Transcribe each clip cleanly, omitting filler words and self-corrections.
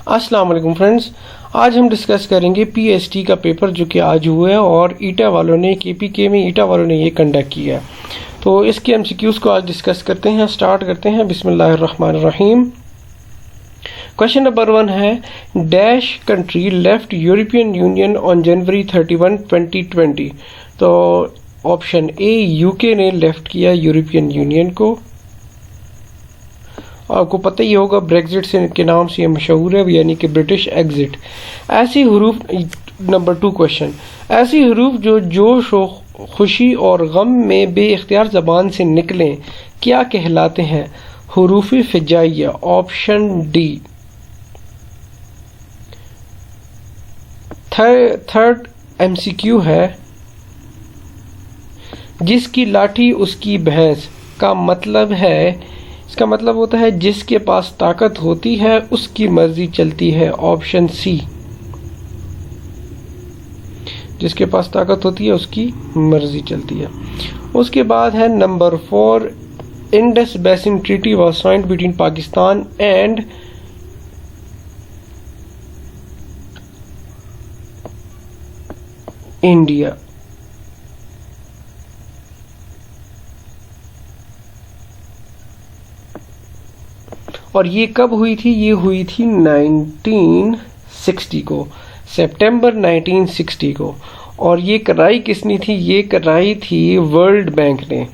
अस्सलाम वालेकुम फ्रेंड्स, आज हम डिस्कस करेंगे पीएसटी का पेपर जो कि आज हुआ है और ईटा वालों ने केपीके में ईटा वालों ने ये कंडक्ट किया है। तो इसके एमसीक्यूज़ को आज डिस्कस करते हैं। स्टार्ट करते हैं। बिस्मिल्लाहिर्रहमानिर्रहीम। क्वेश्चन नंबर 1 है, dash country left European union on January 31, 2020। तो ऑप्शन ए यूके ने लेफ्ट किया यूरोपियन यूनियन को। आपको पता ही होगा ब्रेग्जिट से के नाम से ये मशहूर है, यानी कि ब्रिटिश एग्जिट। ऐसी हरूफ नंबर 2 क्वेश्चन, ऐसी हरूफ जो जोश और खुशी और गम में बेइख्तियार ज़बान से निकलें क्या कहलाते हैं? हरूफ फिजाइया। Option D. थर्ड एमसीक्यू है, जिसकी लाठी उसकी भैंस का मतलब है, इसका मतलब होता है जिसके पास ताकत होती है उसकी मर्जी चलती है। Option C. जिसके पास ताकत होती है उसकी मर्जी चलती है। उसके बाद है number 4, Indus basin treaty was signed between Pakistan and India. और ये कब हुई थी? ये हुई थी 1960 को, सितंबर 1960 को। और ये कराई किसने थी? ये कराई थी वर्ल्ड बैंक ने।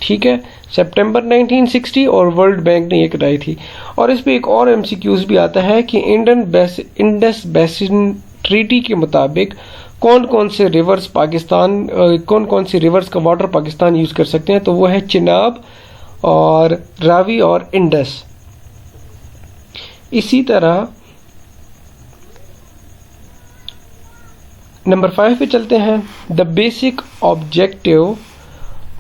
ठीक है, सितंबर 1960 और वर्ल्ड बैंक ने ये कराई थी। और इस पे एक और एमसीक्यूज भी आता है कि इंडस बेसिन ट्रीटी के मुताबिक कौन कौन से रिवर्स का वाटर पाकिस्तान यूज कर सकते हैं? तो वो है चिनाब और रावी और इंडस। इसी तरह नंबर 5 पे चलते हैं। The basic objective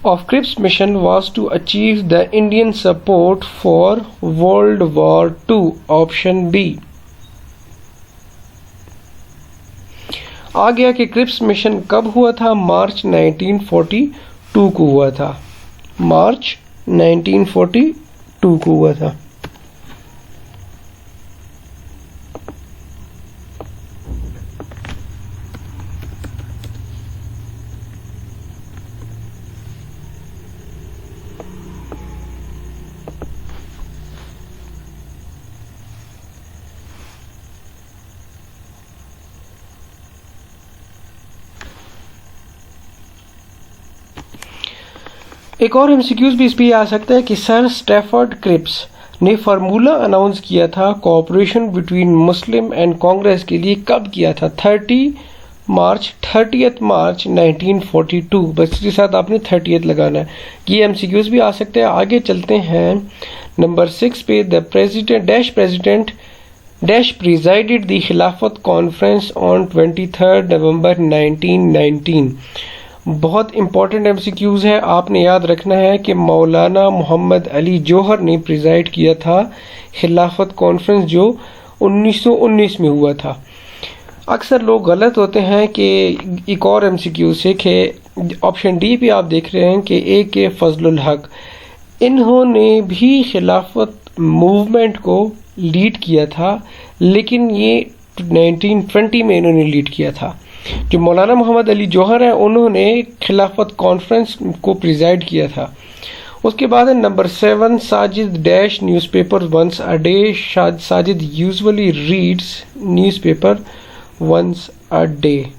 of Cripps mission was to achieve the Indian support for world war 2। Option B. आ गया कि क्रिप्स मिशन कब हुआ था? मार्च 1942 को हुआ था। मार्च 1942 को हुआ था। एक और एमसीक्यूज भी इस पे आ सकता है कि सर स्टैफर्ड क्रिप्स ने फार्मूला अनाउंस किया था cooperation between Muslim and Congress के लिए कब किया था? 30 मार्च 1942। बस इसके साथ आपने 30th लगाना है। ये एमसीक्यूज भी आ सकते हैं। आगे चलते हैं नंबर 6 पे। The president dash presided the खिलाफत कॉन्फ्रेंस ऑन 23 नवंबर 1919। बहुत इंपॉर्टेंट एमसीक्यूज है, आपने याद रखना है कि मौलाना मोहम्मद अली जौहर ने प्रिजाइड किया था खिलाफत कॉन्फ्रेंस जो 1919 में हुआ था। अक्सर लोग गलत होते हैं कि एक और एमसीक्यू से कि ऑप्शन डी पे आप देख रहे हैं कि ए के फजलुल हक, इन्होंने भी खिलाफत मूवमेंट को लीड किया था, लेकिन ये 1920 में इन्होंने लीड किया था। जो मौलाना मोहम्मद अली जौहर है उन्होंने खिलाफत कॉन्फ्रेंस को प्रिजाइड किया था। उसके बाद है number 7, Sajid dash newspaper once a day. Sajid usually reads newspaper once a day.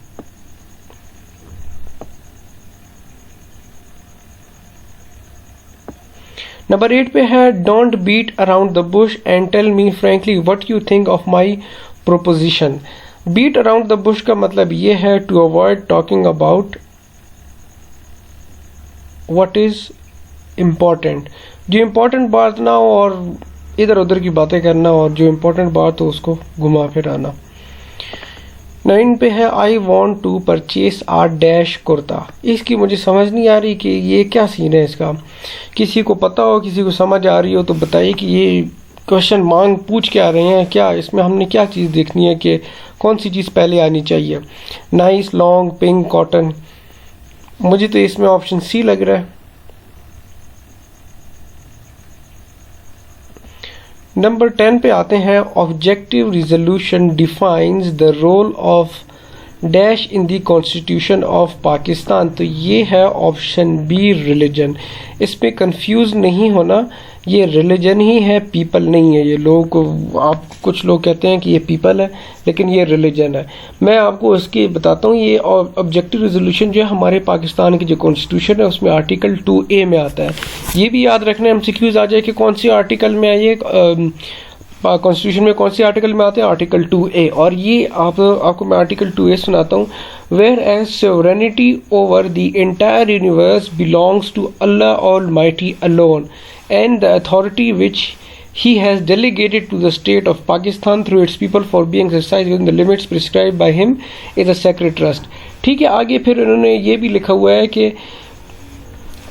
Number 8 पे है, don't beat around the bush and tell me frankly what you think of my proposition. Beat around the bush का मतलब ये है to avoid talking about what is important. जो important बात ना हो और इधर उधर की बातें करना, और जो इम्पोर्टेंट बात हो उसको घुमा फिराना। 9 पे है, I want to purchase a dash kurta. इसकी मुझे समझ नहीं आ रही कि ये क्या सीन है इसका। किसी को पता हो, किसी को समझ आ रही हो तो बताइए कि ये क्वेश्चन पूछ क्या रहे हैं, क्या इसमें हमने क्या चीज़ देखनी है कि कौन सी चीज़ पहले आनी चाहिए? Nice, long, pink, cotton. मुझे तो इसमें ऑप्शन सी लग रहा है। नंबर 10 पे आते हैं, objective resolution defines the role of dash in the constitution of Pakistan. तो ये है ऑप्शन बी, रिलीजन। इसमें कंफ्यूज नहीं होना, ये रिलीजन ही है, पीपल नहीं है। ये लोगों को, आप कुछ लोग कहते हैं कि ये पीपल है, लेकिन ये रिलीजन है। मैं आपको इसकी बताता हूँ। ये ऑब्जेक्टिव रेजोल्यूशन जो है हमारे पाकिस्तान की जो कॉन्स्टिट्यूशन है उसमें आर्टिकल 2A में आता है। ये भी याद रखना, एमसीक्यूज आ जाए कि कौन सी आर्टिकल में है ये, कॉन्स्टिट्यूशन में कौन सी आर्टिकल में आते हैं, आर्टिकल 2A। और ये आपको मैं आर्टिकल 2A सुनाता हूँ। Whereas sovereignty over the entire universe belongs to Allah almighty alone and the authority which he has delegated to the state of Pakistan through its people for being exercised within the limits prescribed by him is a sacred trust। ठीक है, आगे फिर उन्होंने ये भी लिखा हुआ है कि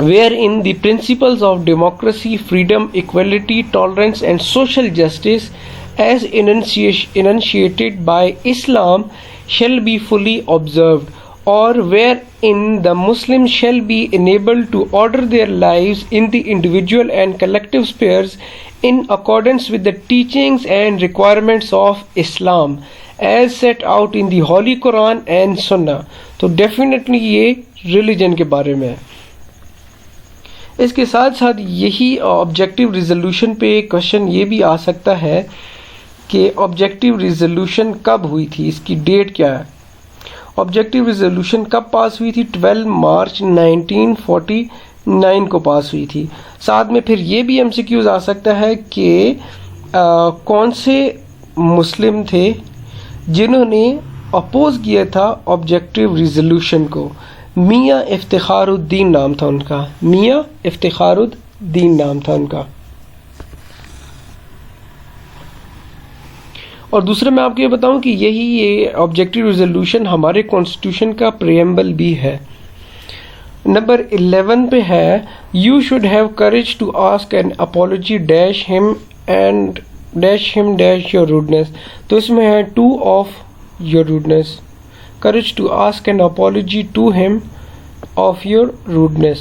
wherein the principles of democracy, freedom, equality, tolerance and social justice as enunciated by Islam shall be fully observed, or wherein the Muslims shall be enabled to order their lives in the individual and collective spheres in accordance with the teachings and requirements of Islam as set out in the Holy Quran and Sunnah। तो definitely ये religion के बारे में है। इसके साथ साथ यही ऑब्जेक्टिव रिजोल्यूशन पे क्वेश्चन ये भी आ सकता है कि ऑब्जेक्टिव रिजोल्यूशन कब हुई थी, इसकी डेट क्या है। ऑब्जेक्टिव रिजोल्यूशन कब पास हुई थी? 12 मार्च 1949 को पास हुई थी। साथ में फिर ये भी एमसीक्यूज आ सकता है कि कौन से मुस्लिम थे जिन्होंने अपोज किया था ऑब्जेक्टिव रिजोल्यूशन को। मियाँ इफ्तिखारुद्दीन नाम था उनका, मियाँ इफ्तिखारुद्दीन नाम था उनका। और दूसरा मैं आपको ये बताऊं कि ये ऑब्जेक्टिव रिजोल्यूशन हमारे कॉन्स्टिट्यूशन का प्रेएम्बल भी है। नंबर 11 पे है, you should have courage to ask an apology dash him and dash him dash your rudeness. तो इसमें है to of your rudeness, courage to ask an apology to him of your rudeness।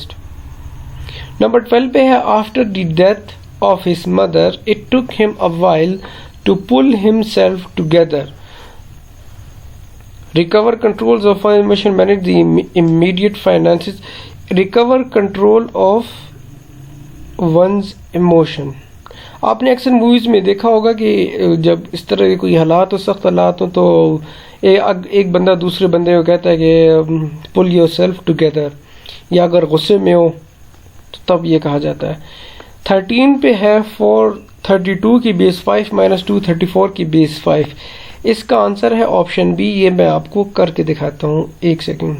Number 12 पे है, after the death of his mother it took him a while to pull himself together, recover controls of emotion, manage the immediate finances, recover control of one's emotion। आपने अक्सर movies में देखा होगा कि जब इस तरह के कोई हालात हो, सख्त हालात हो, तो एक बंदा दूसरे बंदे को कहता है कि पुल योर सेल्फ टुगेदर, या अगर गुस्से में हो तो तब ये कहा जाता है। 13 पे है, 432 की बेस 5 माइनस 234 की बेस 5। इसका आंसर है ऑप्शन बी। ये मैं आपको करके दिखाता हूँ, एक सेकंड।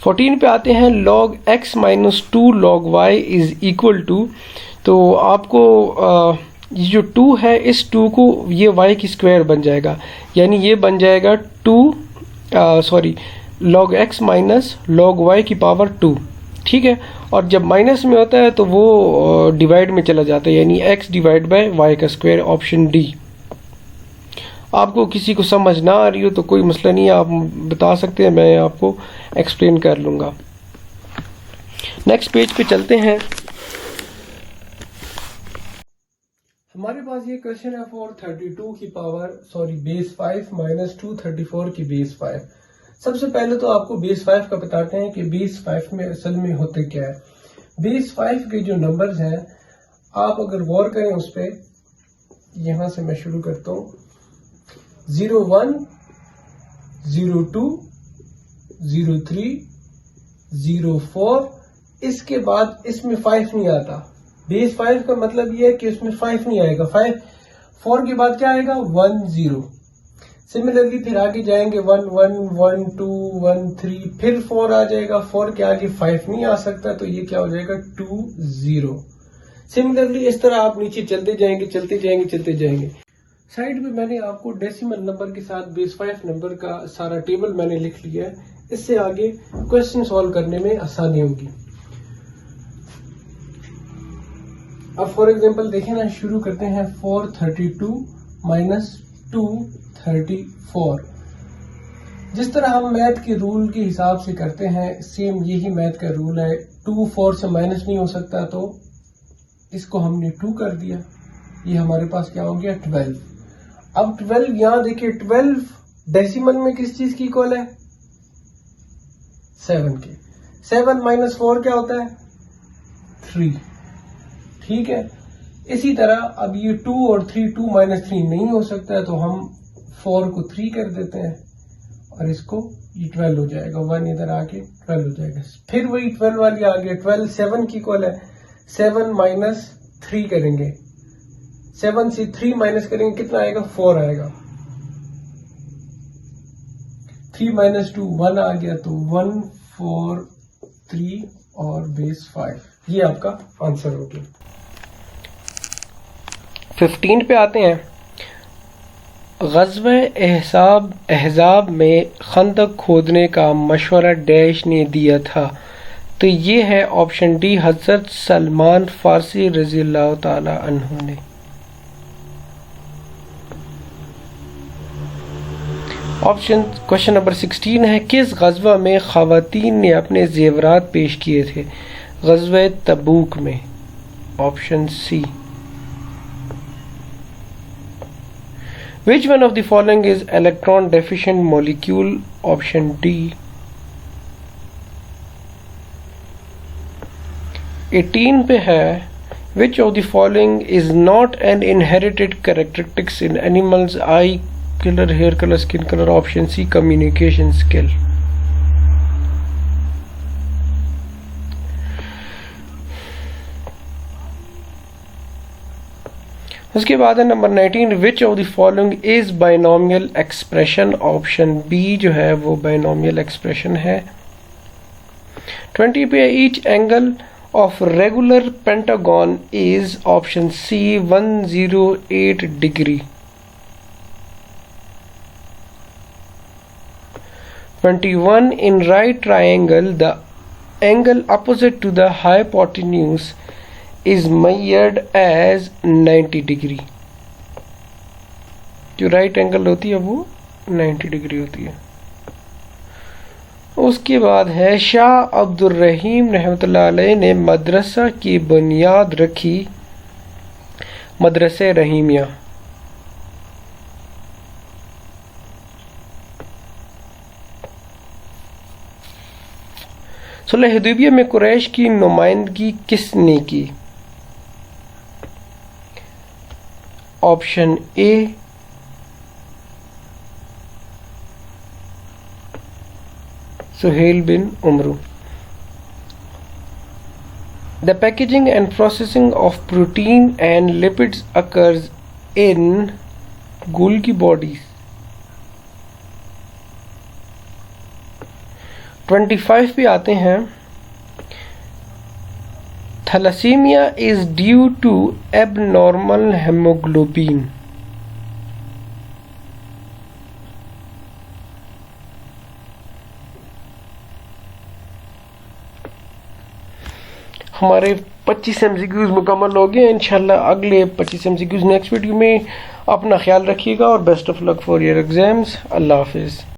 फोर्टीन पे आते हैं, log x minus 2 log y is equal to. तो आपको ये जो 2 है, इस 2 को ये y की स्क्वायर बन जाएगा, यानी ये बन जाएगा log x minus log y की पावर 2। ठीक है, और जब माइनस में होता है तो वो डिवाइड में चला जाता है, यानी x डिवाइड बाय y का स्क्वायर, ऑप्शन डी। आपको किसी को समझ ना आ रही हो तो कोई मसला नहीं है, आप बता सकते हैं, मैं आपको एक्सप्लेन कर लूँगा। नेक्स्ट पेज पे चलते हैं। हमारे पास ये क्वेश्चन है 432 की पावर बेस 5 माइनस 234 की बेस 5। सबसे पहले तो आपको बेस 5 का बताते हैं कि बेस 5 में असल में होते क्या है। बेस 5 के जो नंबर्स हैं, आप अगर गौर करें उस पर, यहां से मैं शुरू करता हूँ। 01, 02, 03, 04, इसके बाद इसमें 5 नहीं आता। बेस 5 का मतलब ये है कि इसमें 5 नहीं आएगा। 4 के बाद क्या आएगा? 1 0। सिमिलरली फिर आगे जाएंगे 1 1 1 2 1 3, फिर 4 आ जाएगा। 4 के आगे 5 नहीं आ सकता, तो ये क्या हो जाएगा? 2 0। सिमिलरली इस तरह आप नीचे चलते जाएंगे चलते जाएंगे चलते जाएंगे। साइड में मैंने आपको डेसिमल नंबर के साथ बेस 5 नंबर का सारा टेबल मैंने लिख लिया है, इससे आगे क्वेश्चन सॉल्व करने में आसानी होगी। अब फॉर एग्जांपल देखें ना, शुरू करते हैं 432 माइनस 234। जिस तरह हम मैथ के रूल के हिसाब से करते हैं, सेम यही मैथ का रूल है। 2 4 से माइनस नहीं हो सकता, तो इसको हमने 2 कर दिया। ये हमारे पास क्या हो गया 12। अब 12 यहां देखिए, 12 डेसिमल में किस चीज की इक्वल है? 7 के। 7 माइनस 4 क्या होता है? 3। ठीक है। इसी तरह अब ये 2 और 3, 2 माइनस 3 नहीं हो सकता है, तो हम 4 को 3 कर देते हैं और इसको ये 12 हो जाएगा। 1 इधर आके 12 हो जाएगा। फिर वही 12 वाली आ गई। 12 7 की इक्वल है। 7 माइनस 3 करेंगे, 7 से 3 माइनस करेंगे, कितना आएगा? 4 आएगा। 3 माइनस 2 1 आ गया, तो 1 4 3 और बेस 5। ये आपका आंसर हो गया। 15 पे आते हैं। ग़ज़वे अहज़ाब में खंदक खोदने का मशवरा डैश ने दिया था, तो ये है ऑप्शन डी, हज़रत सलमान फ़ारसी रज़ियल्लाहु ताला अन्हु ने। क्वेश्चन नंबर 16 है, किस ग़ज़वा में ख़वातीन ने अपने ज़ेवरात पेश किए थे? ग़ज़वे तबूक में। Option C. Which one of the following is electron deficient molecule? Option D. 18 पे है, which of the following is not an inherited characteristics in animals? Eye color, hair color, skin color. Option C, communication skill. उसके बाद है number 19, which of the following is binomial expression? Option B जो है वो binomial expression है। 20 पे each angle of regular pentagon is, option C, 108 degree. 21 in right triangle the angle opposite to the hypotenuse is measured as 90 degree. जो right angle होती है वो 90 degree होती है। उसके बाद है, शाह अब्दुल रहीम रहमतुल्लाह अलैह ने मदरसा की बुनियाद रखी, मदरसे रहीमिया। सुलह हुदैबिया में कुरैश की नुमाइंदगी किसने की? Option A, Suhail bin Amr. The packaging and processing of protein and lipids occurs in Golgi bodies. 25 पे आते हैं। Thalassemia is due to abnormal hemoglobin. हमारे 25 MCQs मुकम्मल हो गए। इंशाल्लाह अगले 25 MCQs नेक्स्ट वीडियो में। अपना ख्याल रखिएगा और best of luck for your exams. अल्लाह हाफिज़।